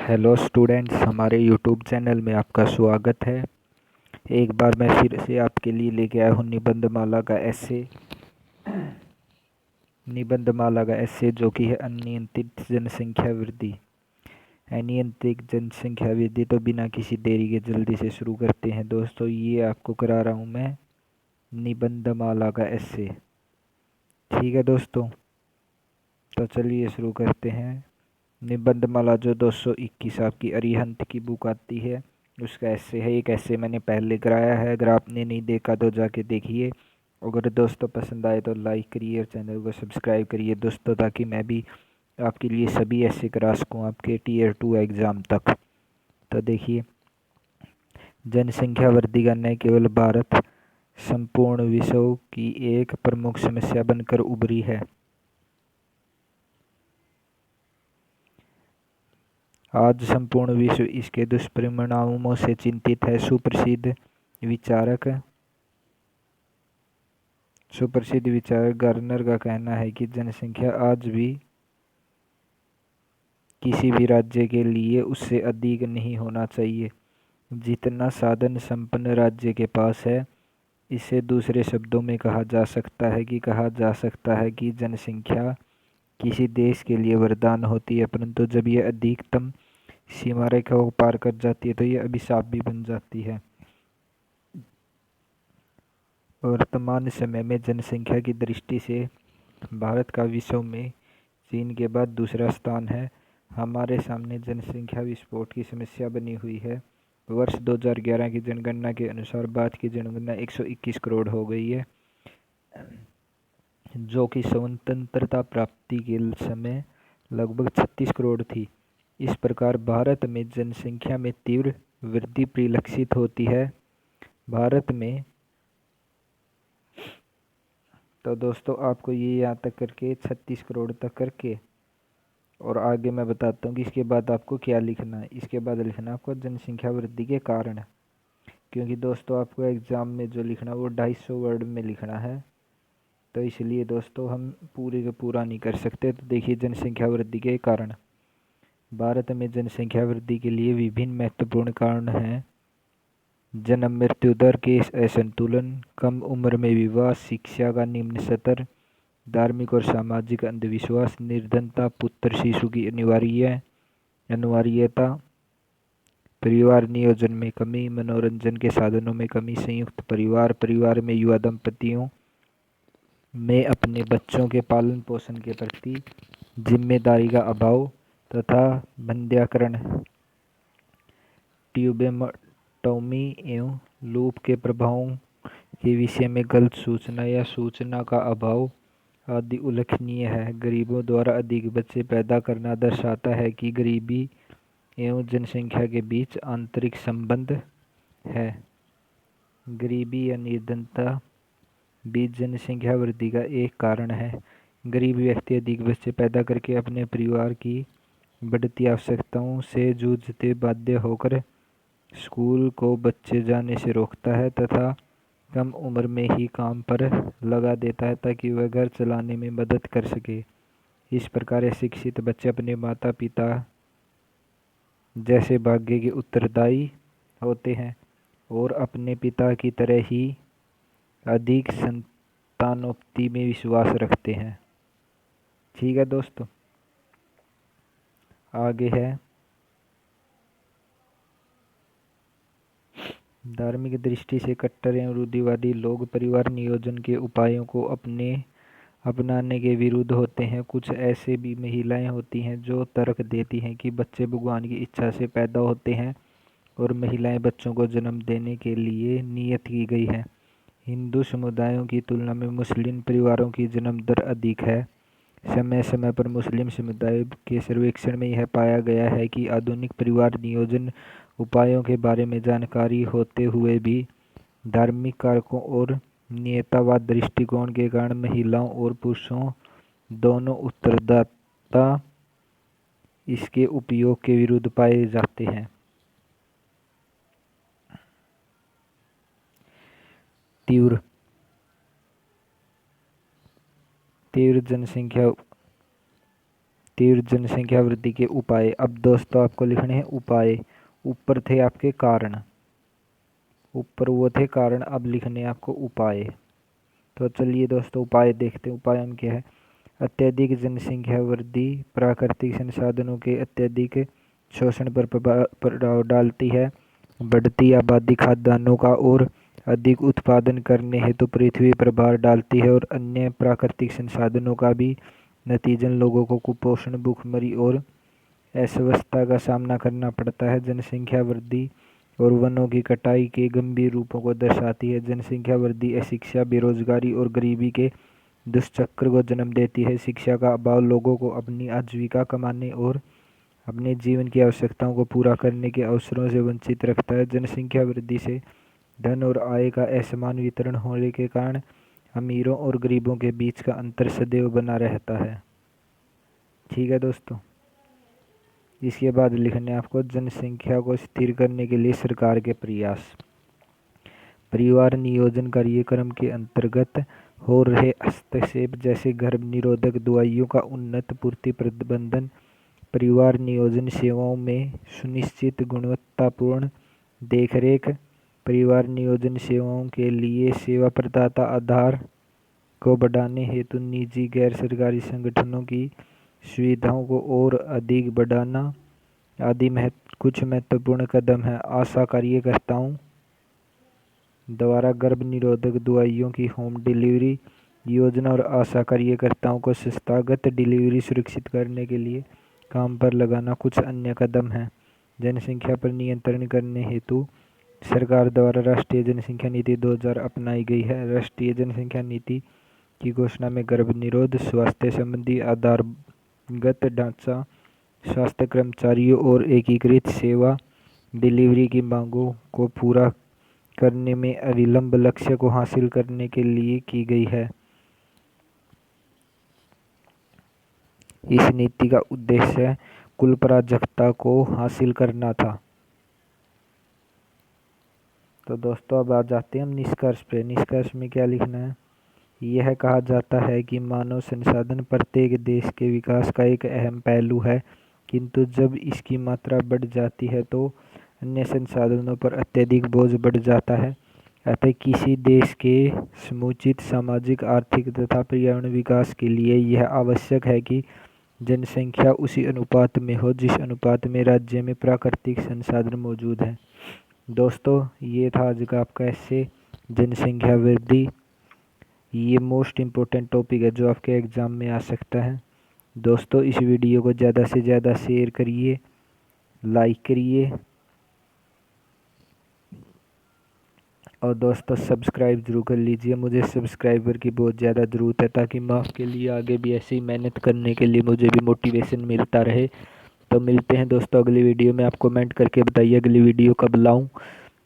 Hello students, हमारे YouTube channel में आपका स्वागत है। एक बार मैं फिर से आपके लिए लेके आया हूँ निबंधमाला का एस्से जो कि है अनियंत्रित जनसंख्या वृद्धि। अनियंत्रित जनसंख्या वृद्धि तो बिना किसी देरी के जल्दी से शुरू करते हैं दोस्तों। ये आपको करा रहा हूँ मैं निबंधमाला का एस्से। ठीक है दोस्तों, तो चलिए शुरू करते हैं। निबंधमाला जो 221 आपकी अरिहंत की बुक आती है उसका एस्से है। एक एस्से मैंने पहले कराया है, अगर आपने नहीं देखा तो जाके देखिए। अगर दोस्तों पसंद आए तो लाइक करिए और चैनल को सब्सक्राइब करिए दोस्तों, ताकि मैं भी आपके लिए सभी एस्से करा सकूँ आपके Tier 2 एग्ज़ाम तक। तो देखिए, जनसंख्या वृद्धि का न केवल भारत संपूर्ण विश्व की एक प्रमुख समस्या बनकर उभरी है। आज संपूर्ण विश्व इसके दुष्परिणामों से चिंतित है। सुप्रसिद्ध विचारक गार्नर का कहना है कि जनसंख्या आज भी किसी भी राज्य के लिए उससे अधिक नहीं होना चाहिए जितना साधन संपन्न राज्य के पास है। इसे दूसरे शब्दों में कहा जा सकता है कि जनसंख्या किसी देश के लिए वरदान होती है, परंतु जब यह अधिकतम सीमा रेखा को पार कर जाती है तो यह अभिशाप भी बन जाती है। वर्तमान समय में जनसंख्या की दृष्टि से भारत का विश्व में चीन के बाद दूसरा स्थान है। हमारे सामने जनसंख्या विस्फोट की समस्या बनी हुई है। वर्ष 2011 की जनगणना के अनुसार भारत की जनगणना 121 करोड़ हो गई है, जो कि स्वतंत्रता प्राप्ति के समय लगभग 36 करोड़ थी। इस प्रकार भारत में जनसंख्या में तीव्र वृद्धि परिलक्षित होती है। भारत में तो दोस्तों आपको ये यहाँ तक करके 36 करोड़ तक करके, और आगे मैं बताता हूँ कि इसके बाद आपको क्या लिखना है। इसके बाद लिखना है आपको जनसंख्या वृद्धि के कारण, क्योंकि दोस्तों आपको एग्ज़ाम में जो लिखना है वो 250 वर्ड में लिखना है, तो इसलिए दोस्तों हम पूरे का पूरा नहीं कर सकते। तो देखिए, जनसंख्या वृद्धि के कारण। भारत में जनसंख्या वृद्धि के लिए विभिन्न महत्वपूर्ण कारण हैं। जन्म मृत्यु दर के असंतुलन, कम उम्र में विवाह, शिक्षा का निम्न स्तर, धार्मिक और सामाजिक अंधविश्वास, निर्धनता, पुत्र शिशु की अनिवार्यता, परिवार नियोजन में कमी, मनोरंजन के साधनों में कमी, संयुक्त परिवार में युवा दंपतियों में अपने बच्चों के पालन पोषण के प्रति जिम्मेदारी का अभाव तथा वंध्याकरण, ट्यूबेक्टोमी एवं लूप के प्रभावों के विषय में गलत सूचना या सूचना का अभाव आदि उल्लेखनीय है। गरीबों द्वारा अधिक बच्चे पैदा करना दर्शाता है कि गरीबी एवं जनसंख्या के बीच आंतरिक संबंध है। गरीबी या निर्धनता भी जनसंख्या वृद्धि का एक कारण है। गरीब व्यक्ति अधिक बच्चे पैदा करके अपने परिवार की बढ़ती आवश्यकताओं से जूझते बाध्य होकर स्कूल को बच्चे जाने से रोकता है तथा कम उम्र में ही काम पर लगा देता है ताकि वह घर चलाने में मदद कर सके। इस प्रकार शिक्षित बच्चे अपने माता पिता जैसे भाग्य के उत्तरदायी होते हैं और अपने पिता की तरह ही अधिक संतानोत्पत्ति में विश्वास रखते हैं। ठीक है दोस्तों, आगे है धार्मिक दृष्टि से कट्टर एवं रूढ़िवादी लोग परिवार नियोजन के उपायों को अपनाने के विरुद्ध होते हैं। कुछ ऐसे भी महिलाएं होती हैं जो तर्क देती हैं कि बच्चे भगवान की इच्छा से पैदा होते हैं और महिलाएं बच्चों को जन्म देने के लिए नियत की गई है। हिंदू समुदायों की तुलना में मुस्लिम परिवारों की जन्म दर अधिक है। समय समय पर मुस्लिम समुदाय के सर्वेक्षण में यह पाया गया है कि आधुनिक परिवार नियोजन उपायों के बारे में जानकारी होते हुए भी धार्मिक कारकों और नियतवाद दृष्टिकोण के कारण महिलाओं और पुरुषों दोनों उत्तरदाता इसके उपयोग के विरुद्ध पाए जाते हैं। तीव्र जनसंख्या तीव्र जनसंख्या वृद्धि के उपाय। अब दोस्तों आपको लिखने हैं उपाय। ऊपर थे आपके कारण, ऊपर वो थे कारण, अब लिखने हैं आपको उपाय। तो चलिए दोस्तों उपाय देखते हैं। उपाय हम क्या है? अत्यधिक जनसंख्या वृद्धि प्राकृतिक संसाधनों के अत्यधिक शोषण पर प्रभाव डालती है। बढ़ती आबादी खाद्यान्नों का और अधिक उत्पादन करने हेतु पृथ्वी पर भार डालती है और अन्य प्राकृतिक संसाधनों का भी नतीजन लोगों को कुपोषण, भूखमरी और अस्वस्थता का सामना करना पड़ता है। जनसंख्या वृद्धि और वनों की कटाई के गंभीर रूपों को दर्शाती है। जनसंख्या वृद्धि अशिक्षा, बेरोजगारी और गरीबी के दुष्चक्र को जन्म देती है। शिक्षा का अभाव लोगों को अपनी आजीविका कमाने और अपने जीवन की आवश्यकताओं को पूरा करने के अवसरों से वंचित रखता है। जनसंख्या वृद्धि से धन और आय का असमान वितरण होने के कारण अमीरों और गरीबों के बीच का अंतर सदैव बना रहता है। ठीक है दोस्तों, इसके बाद लिखने आपको जनसंख्या को स्थिर करने के लिए सरकार के प्रयास। परिवार नियोजन कार्यक्रम के अंतर्गत हो रहे हस्तक्षेप जैसे गर्भ निरोधक दवाइयों का उन्नत पूर्ति प्रबंधन, परिवार नियोजन सेवाओं में सुनिश्चित गुणवत्तापूर्ण देखरेख, परिवार नियोजन सेवाओं के लिए सेवा प्रदाता आधार को बढ़ाने हेतु निजी गैर सरकारी संगठनों की सुविधाओं को और अधिक बढ़ाना आदि कुछ महत्वपूर्ण कदम हैं। आशा कार्यकर्ताओं द्वारा गर्भ निरोधक दवाइयों की होम डिलीवरी योजना और आशा कार्यकर्ताओं को संस्थागत डिलीवरी सुरक्षित करने के लिए काम पर लगाना कुछ अन्य कदम हैं। जनसंख्या पर नियंत्रण करने हेतु सरकार द्वारा राष्ट्रीय जनसंख्या नीति 2000 अपनाई गई है। राष्ट्रीय जनसंख्या नीति की घोषणा में गर्भ निरोध, स्वास्थ्य संबंधी आधारगत ढांचा, स्वास्थ्य कर्मचारियों और एकीकृत सेवा डिलीवरी की मांगों को पूरा करने में अविलंब लक्ष्य को हासिल करने के लिए की गई है। इस नीति का उद्देश्य कुल पारदर्शिता को हासिल करना था। तो दोस्तों अब आ जाते हैं हम निष्कर्ष पे। निष्कर्ष में क्या लिखना है? यह कहा जाता है कि मानव संसाधन प्रत्येक देश के विकास का एक अहम पहलू है, किंतु जब इसकी मात्रा बढ़ जाती है तो अन्य संसाधनों पर अत्यधिक बोझ बढ़ जाता है। अतः किसी देश के समुचित सामाजिक, आर्थिक तथा पर्यावरण विकास के लिए यह आवश्यक है कि जनसंख्या उसी अनुपात में हो जिस अनुपात में राज्य में प्राकृतिक संसाधन मौजूद हैं। दोस्तों ये था आज का आपका ऐसे जनसंख्या वृद्धि। ये मोस्ट इम्पोर्टेंट टॉपिक है जो आपके एग्ज़ाम में आ सकता है। दोस्तों इस वीडियो को ज़्यादा से ज़्यादा शेयर करिए, लाइक करिए और दोस्तों सब्सक्राइब जरूर कर लीजिए। मुझे सब्सक्राइबर की बहुत ज़्यादा ज़रूरत है ताकि मैं आपके लिए आगे भी ऐसी मेहनत करने के लिए मुझे भी मोटिवेशन मिलता रहे। तो मिलते हैं दोस्तों अगली वीडियो में। आप कमेंट करके बताइए अगली वीडियो कब लाऊं।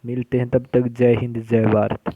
मिलते हैं, तब तक जय हिंद जय भारत।